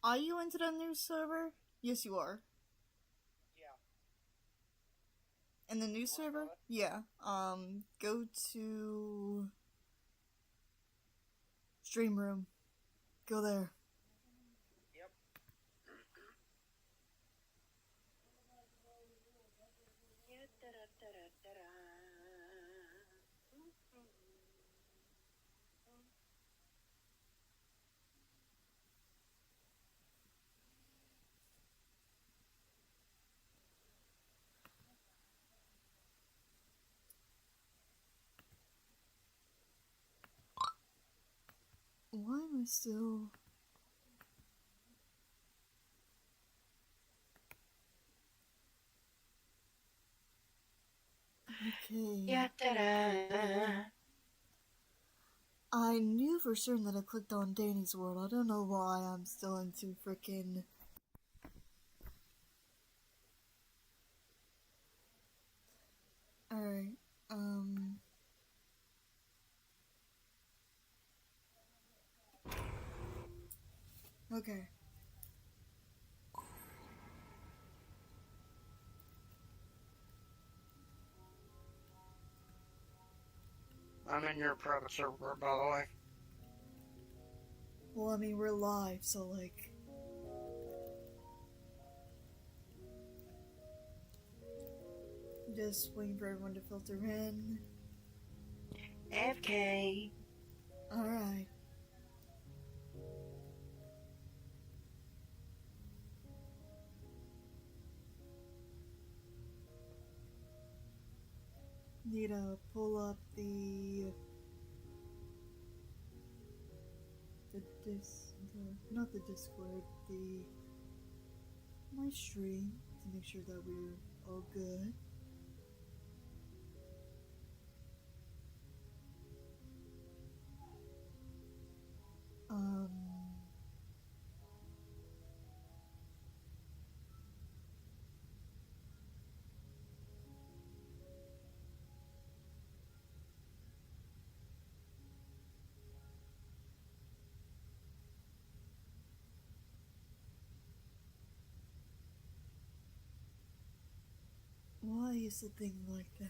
Are you into the new server? Yes, you are. Yeah. In the new server? Yeah. Go to Stream Room. Go there. Yep. Why am I still... Okay. I knew for certain that I clicked on Danny's World. I don't know why I'm still into frickin'... Alright, okay. I'm in your private server, by the way. Well, I mean, we're live, so like... Just waiting for everyone to filter in. FK. Alright. Need to pull up the not the Discord, my stream to make sure that we're all good. Um, why is the thing like that?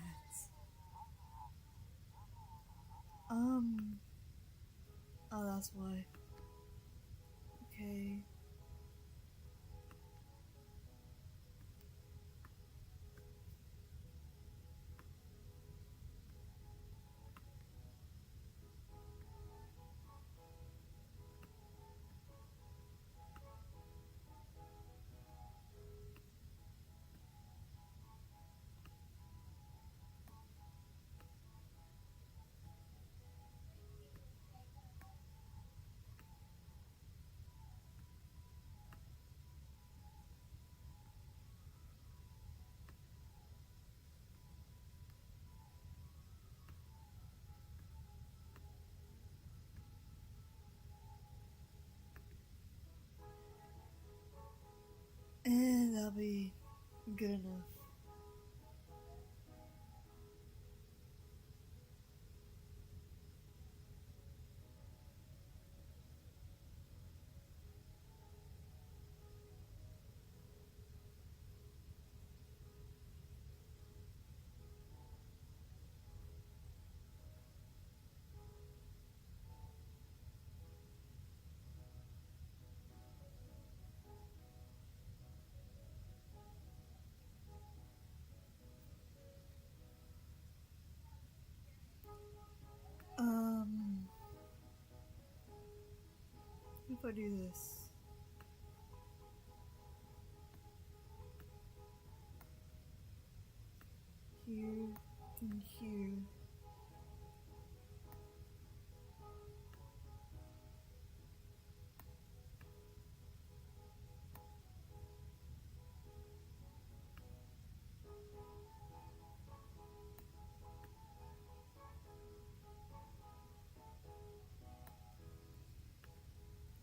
Um, oh, that's why. Okay. And that'll be good enough. Um, if I do this, here and here.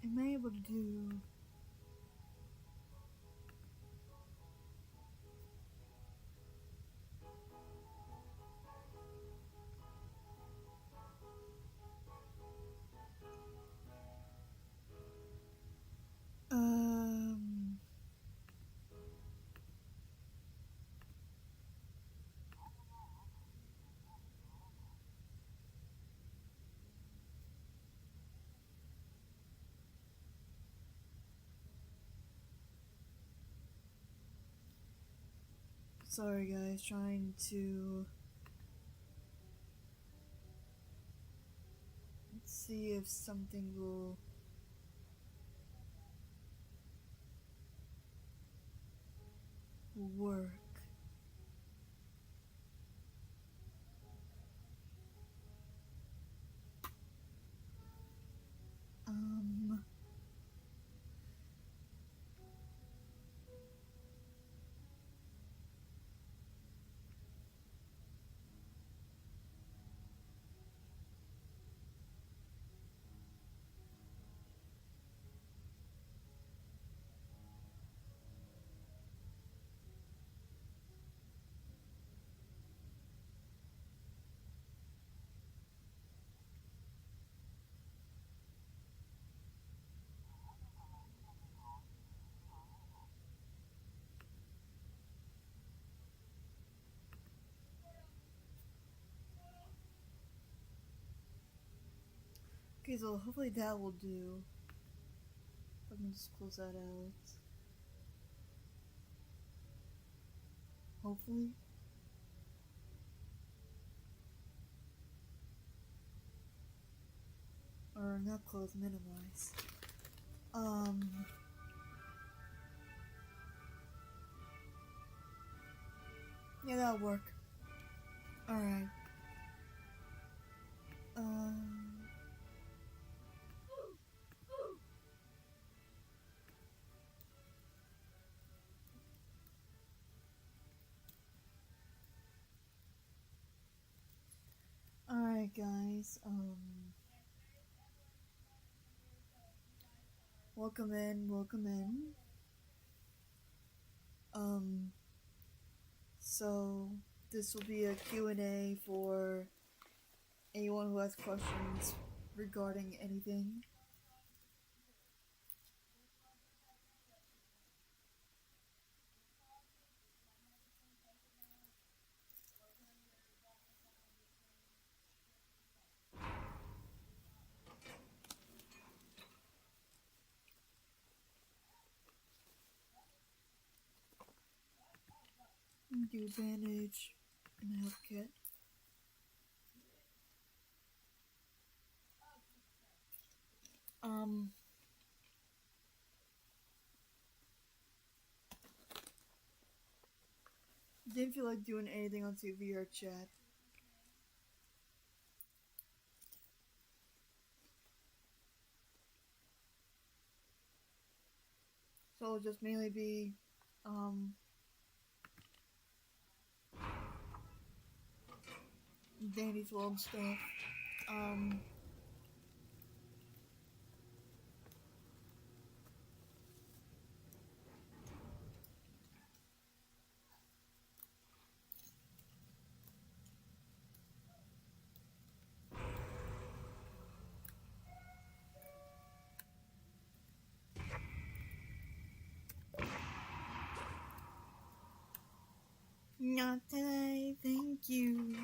Am I able to do... Sorry guys, trying to see if something will work. Um, okay, so hopefully that will do. Let me just close that out. Hopefully. Or not close, minimize. Yeah, that'll work. Alright. Alright guys, welcome in, welcome in. So this will be a Q&A for anyone who has questions regarding anything. Do bandage and a health kit. Didn't feel like doing anything on TV or chat. So it'll just mainly be, Danny's World stuff. Not today, thank you.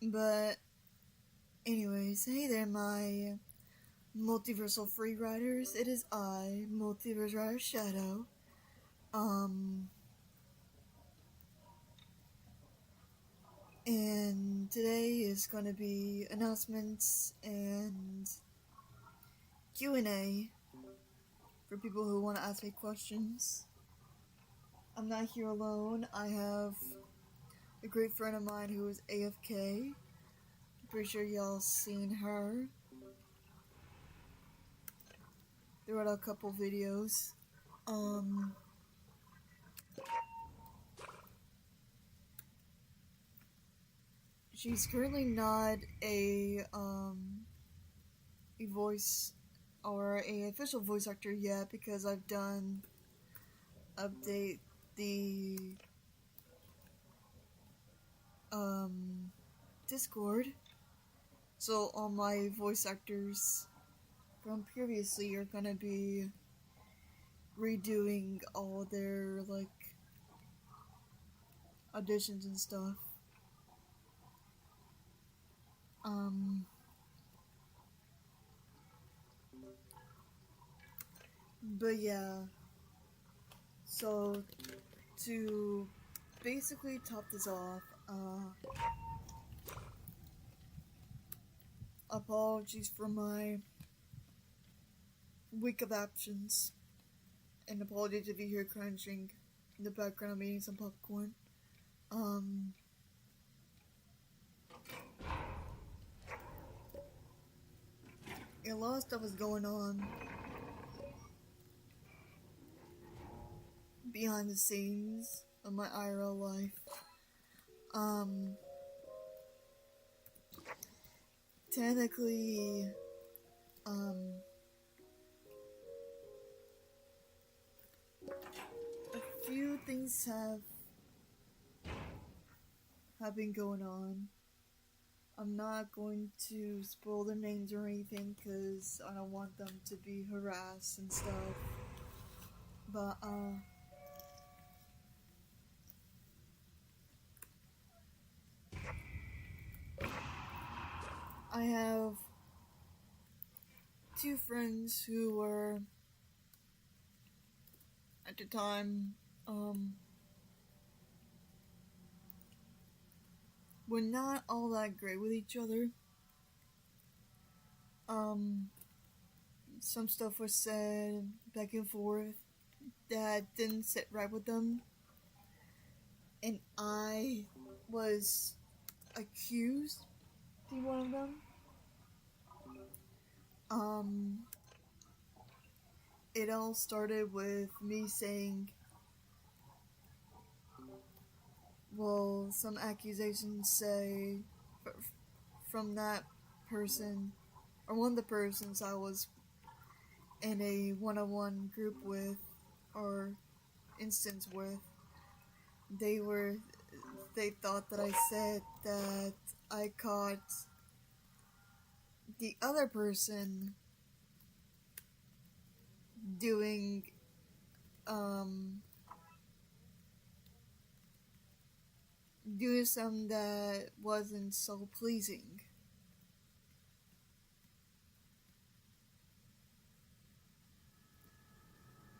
But, anyways, hey there, my multiversal free riders. It is I, Multiverse Rider Shadow. And today is gonna be announcements and Q&A for people who want to ask me questions. I'm not here alone. I have a great friend of mine who is AFK. I'm pretty sure y'all seen her throughout a couple videos. She's currently not a voice or a official voice actor yet because I've done update the Discord. So all my voice actors from previously are gonna be redoing all their like auditions and stuff. Um, but yeah, so to basically top this off, apologies for my week of absence, and apologies if you hear crunching in the background. I'm eating some popcorn. A lot of stuff is going on behind the scenes of my IRL life. Technically, a few things have been going on. I'm not going to spoil their names or anything because I don't want them to be harassed and stuff. But, I have two friends who were, at the time, were not all that great with each other. Some stuff was said back and forth that didn't sit right with them, and I was accused to be one of them. It all started with me saying, well, some accusations say from that person, or one of the persons I was in a one-on-one group with, or instance with, they thought that I said that I caught the other person doing something that wasn't so pleasing.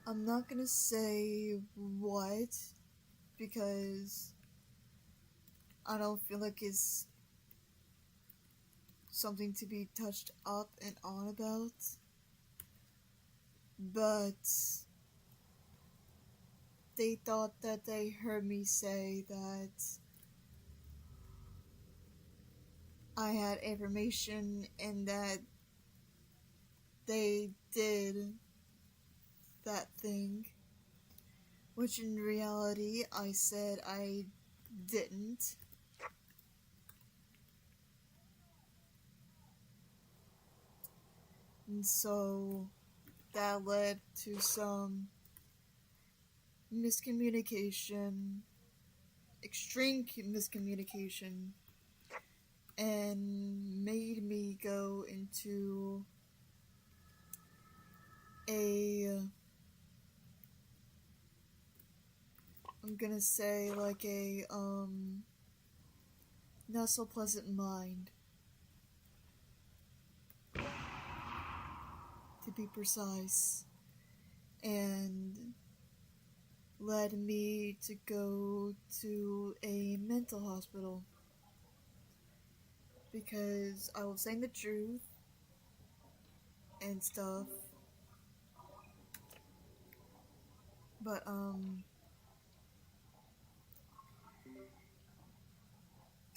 I'm not gonna say what, because I don't feel like it's something to be touched up and on about. But they thought that they heard me say that I had information and that they did that thing, which in reality I said I didn't. And so that led to some miscommunication, extreme miscommunication, and made me go into I'm gonna say like a not so pleasant mind, to be precise, and led me to go to a mental hospital because I was saying the truth and stuff. But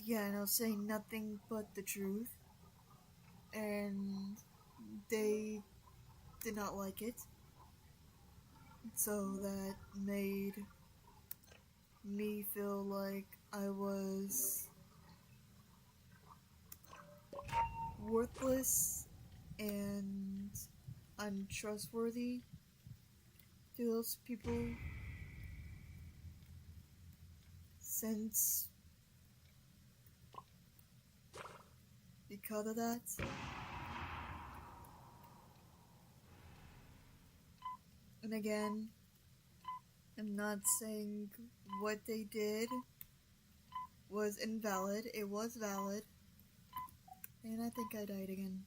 yeah, and I was saying nothing but the truth, and they did not like it. So that made me feel like I was worthless and untrustworthy to those people, since because of that. And again, I'm not saying what they did was invalid. It was valid. And I think I died again.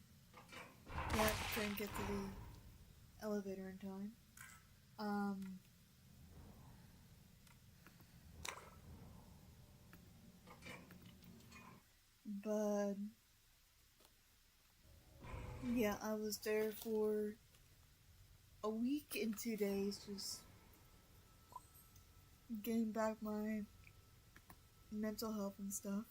Yeah, couldn't get to the elevator in time. But yeah, I was there for a week and 2 days, just getting back my mental health and stuff.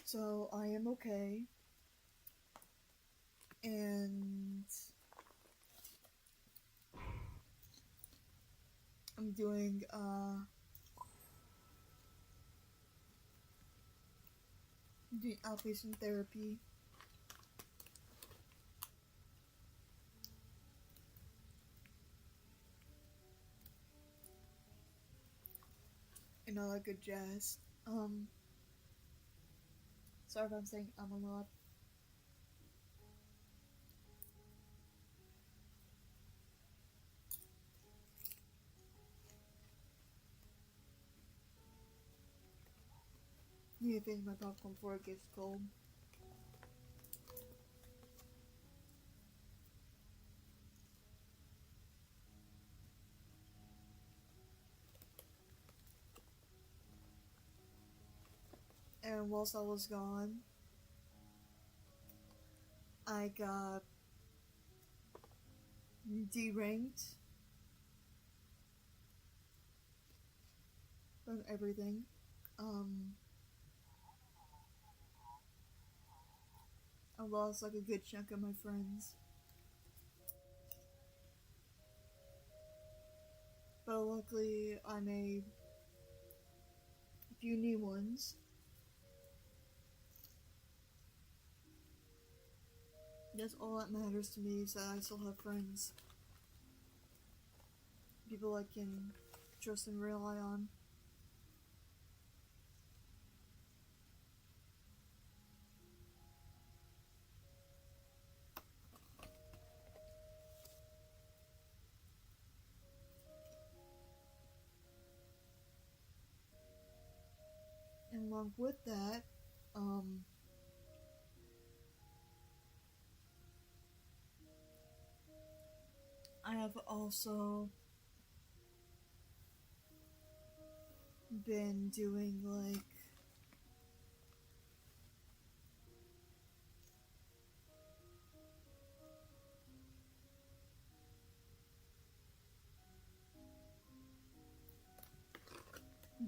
So I am okay. And I'm doing outpatient therapy. And all that good jazz. Sorry if I'm saying a lot. Need to finish my popcorn before it gets cold. And whilst I was gone, I got deranked from everything. I lost like a good chunk of my friends. But luckily, I made a few new ones. That's all that matters to me, is that I still have friends. People I can trust and rely on. And along with that, I have also been doing like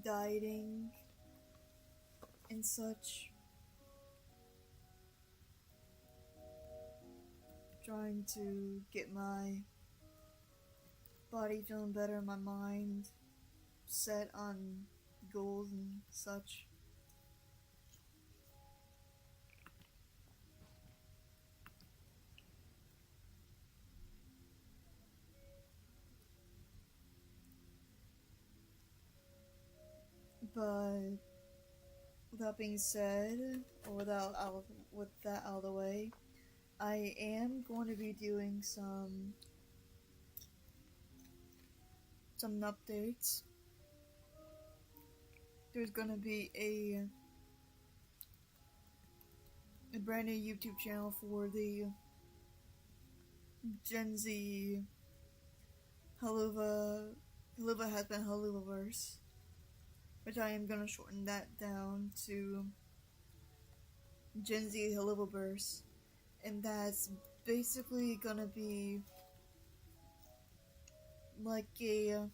dieting and such. Trying to get my body feeling better, my mind set on goals and such. But with that being said, or with that out of the way, I am going to be doing some updates. There's going to be a brand new YouTube channel for the Gen Z Haluva has been Haluvaverse, which I am gonna shorten that down to Gen Z Haluvaverse, and that's basically gonna be like a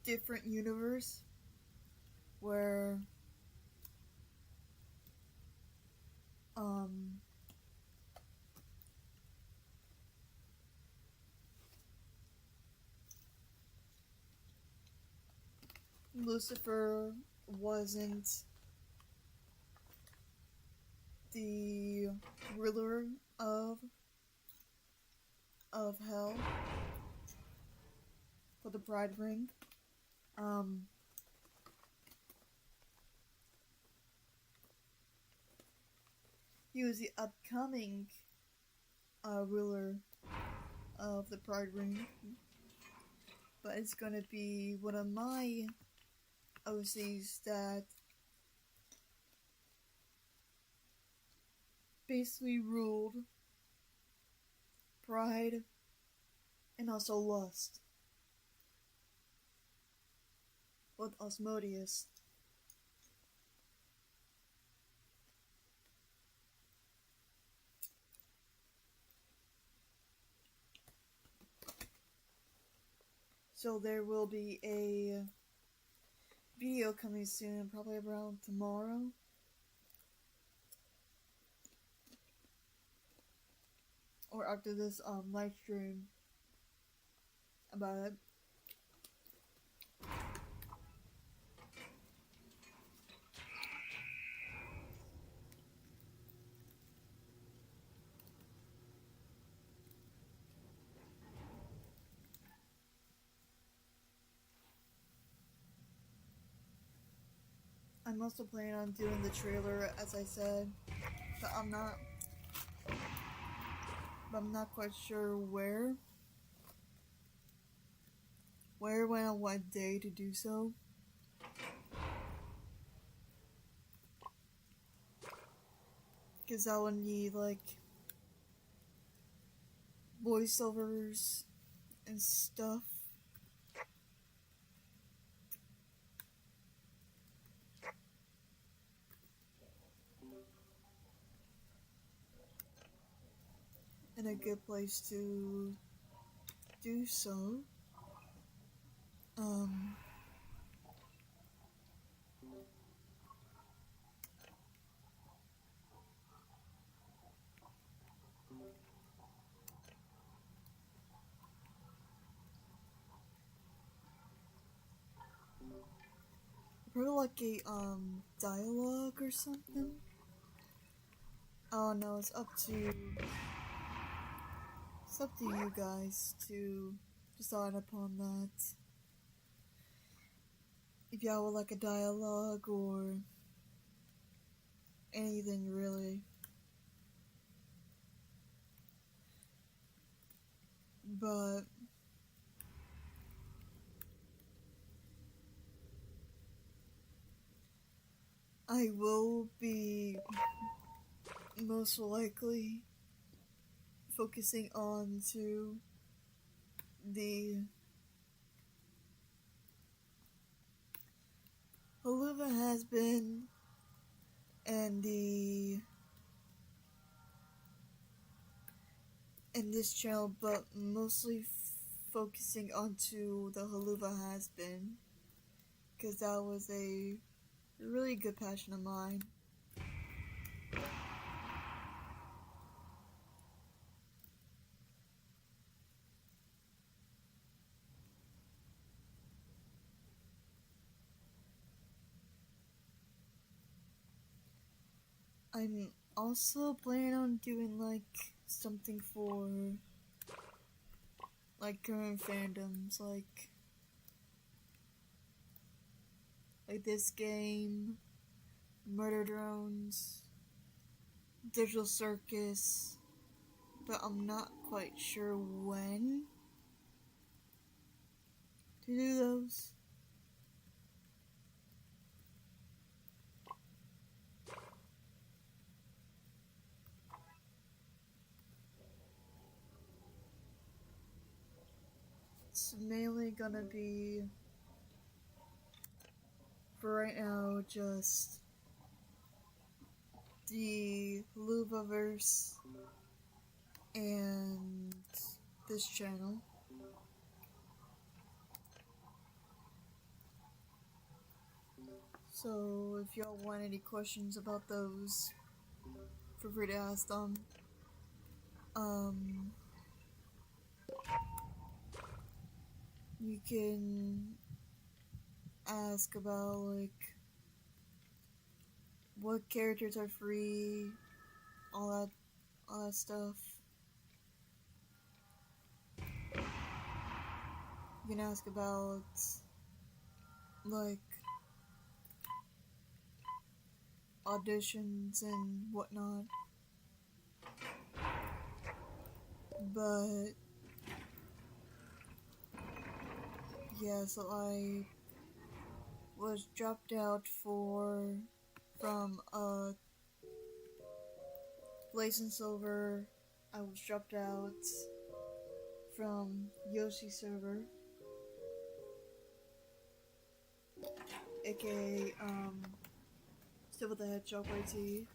different universe where Lucifer wasn't the ruler of hell for the Pride Ring. He was the upcoming ruler of the Pride Ring, but it's gonna be one of my OCs that basically ruled Pride and also Lust with Osmodius. So there will be a video coming soon, probably around tomorrow. Or after this live stream about it. I'm also planning on doing the trailer, as I said, but I'm not quite sure where, when, on what day to do so. Because I would need, like, voiceovers and stuff. And a good place to do so. Probably like a dialogue or something. Oh no, it's up to you guys to decide upon that. If y'all would like a dialogue or anything really. But I will be most likely focusing on to the Haluva has been and this channel, but mostly focusing onto the Haluva has been, because that was a really good passion of mine. I'm also planning on doing like something for like current fandoms, like this game, Murder Drones, Digital Circus, but I'm not quite sure when to do those. It's mainly gonna be, for right now, just the Luvaverse and this channel. So if y'all want any questions about those, feel free to ask them. You can ask about like what characters are free, all that stuff. You can ask about like auditions and whatnot. But yeah, so I was dropped out from Blaze and Silver. I was dropped out from Yoshi server, aka Still with the Hedgehog YT.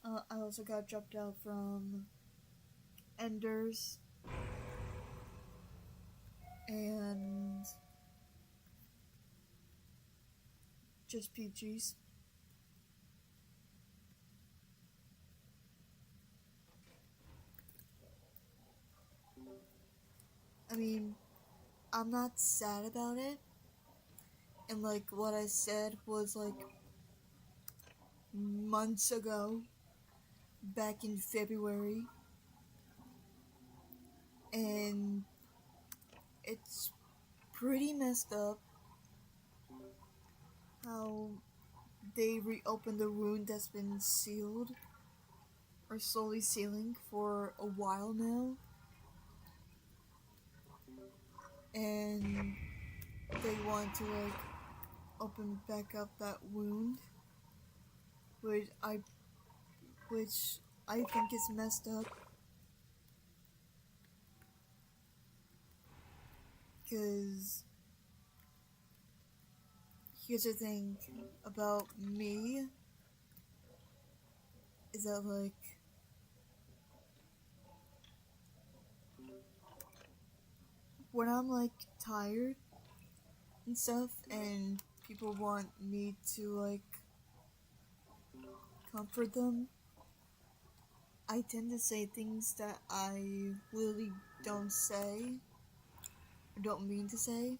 I also got dropped out from Enders and just Peaches. I mean, I'm not sad about it. And like what I said was like months ago, back in February. And it's pretty messed up how they reopened the wound that's been sealed or slowly sealing for a while now. And they want to like open back up that wound, which I think is messed up. Because here's the thing about me is that like when I'm like tired and stuff and people want me to like comfort them, I tend to say things that I really don't say or don't mean to say,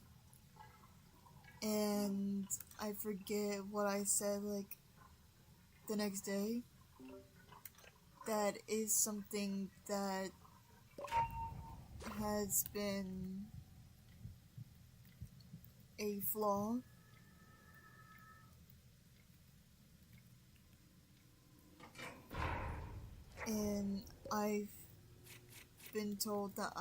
and I forget what I said like the next day. That is something that has been a flaw. And I've been told that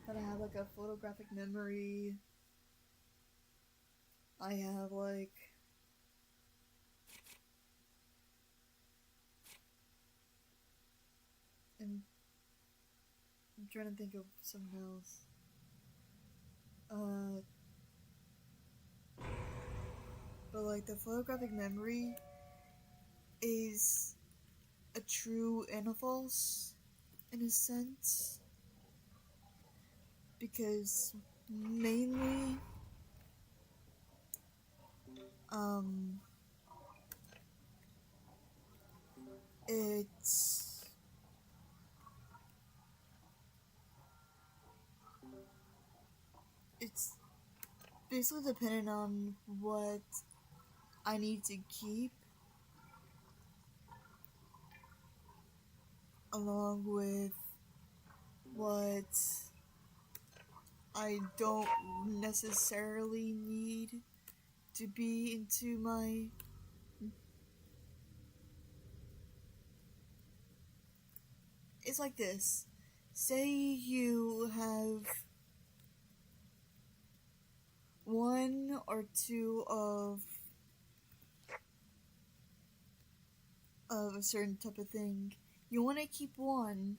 that I have like a photographic memory. I have like and I'm trying to think of something else. But like the photographic memory is a true and a false in a sense, because mainly um it's it's basically dependent on what I need to keep, along with what I don't necessarily need to be into my. It's like this. Say you have one or two of a certain type of thing. You want to keep one,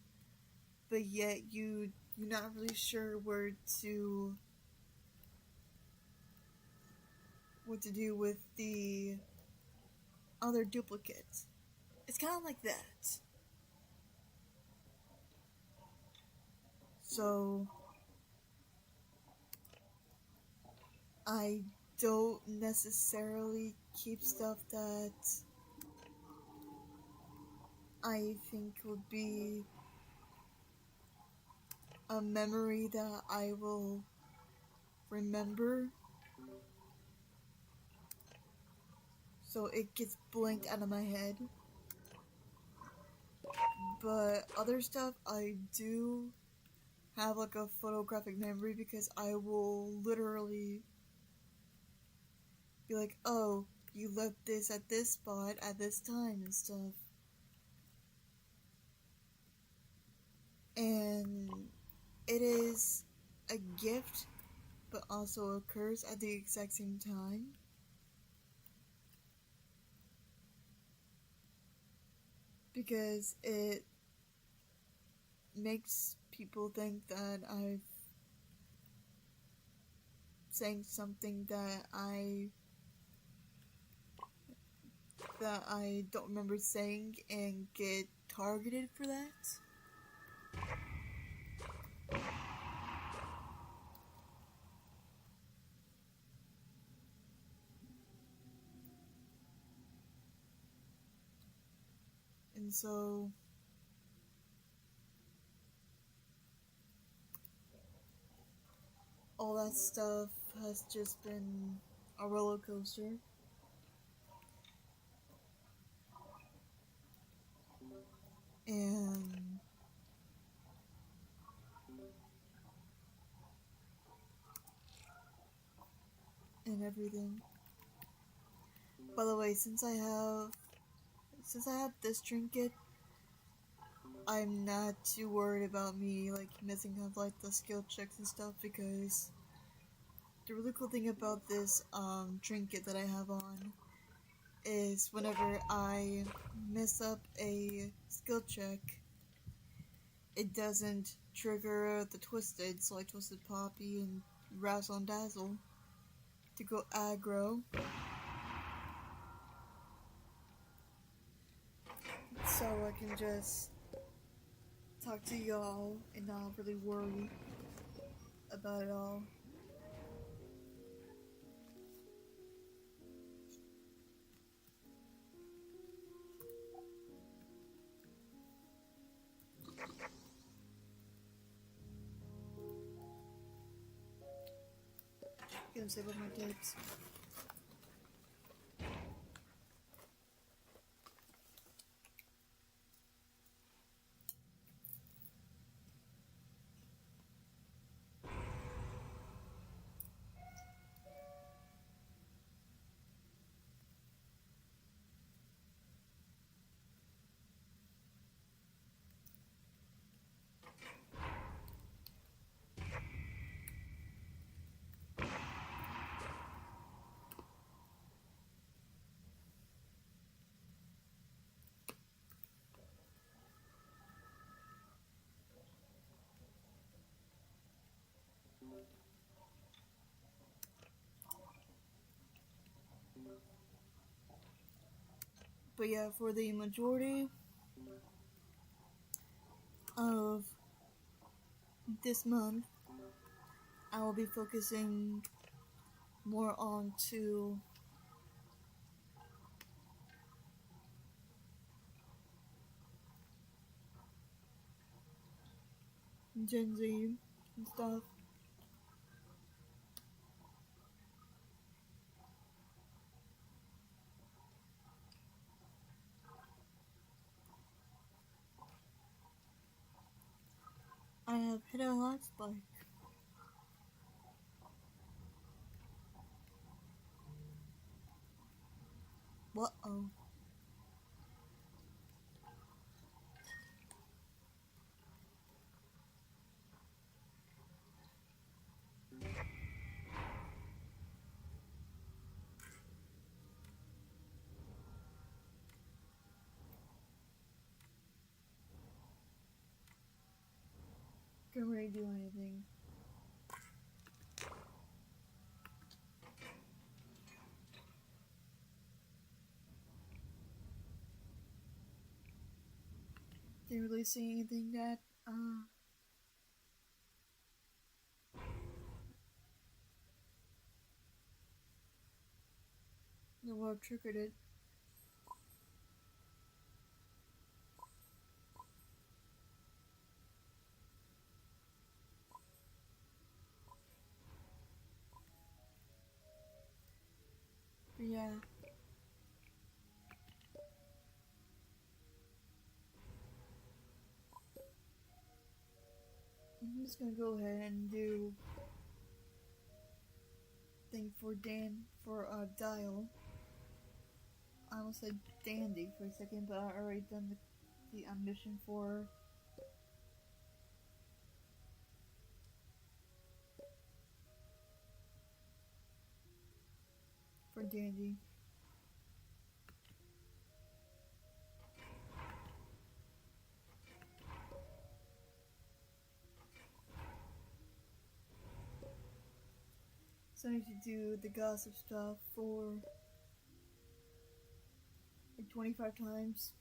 but yet you're not really sure what to do with the other duplicate. It's kind of like that. So I don't necessarily keep stuff that I think would be a memory that I will remember. So it gets blanked out of my head. But other stuff I do have like a photographic memory, because I will literally be like, oh, you left this at this spot at this time and stuff. and it is a gift but also a curse at the exact same time. Because it makes people think that I've saying something that I don't remember saying and get targeted for that. And so all that stuff has just been a roller coaster. And everything. By the way, since I have this trinket, I'm not too worried about me like missing out like the skill checks and stuff, because the really cool thing about this trinket that I have on is whenever I mess up a skill check, it doesn't trigger the twisted, so I twisted Poppy and Razzle and Dazzle to go aggro. So I can just talk to y'all and not really worry about it all. Gonna save up my tapes. But yeah, for the majority of this month, I will be focusing more on to Gen Z and stuff. I have hit a hot spike. What-oh. Can't really do anything. Didn't really see anything that that would have triggered it. But yeah. I'm just gonna go ahead and do thing for Dial. I almost said Dandy for a second, but I already done the mission for for Dandy. So I need to do the gossip stuff for like 25 times.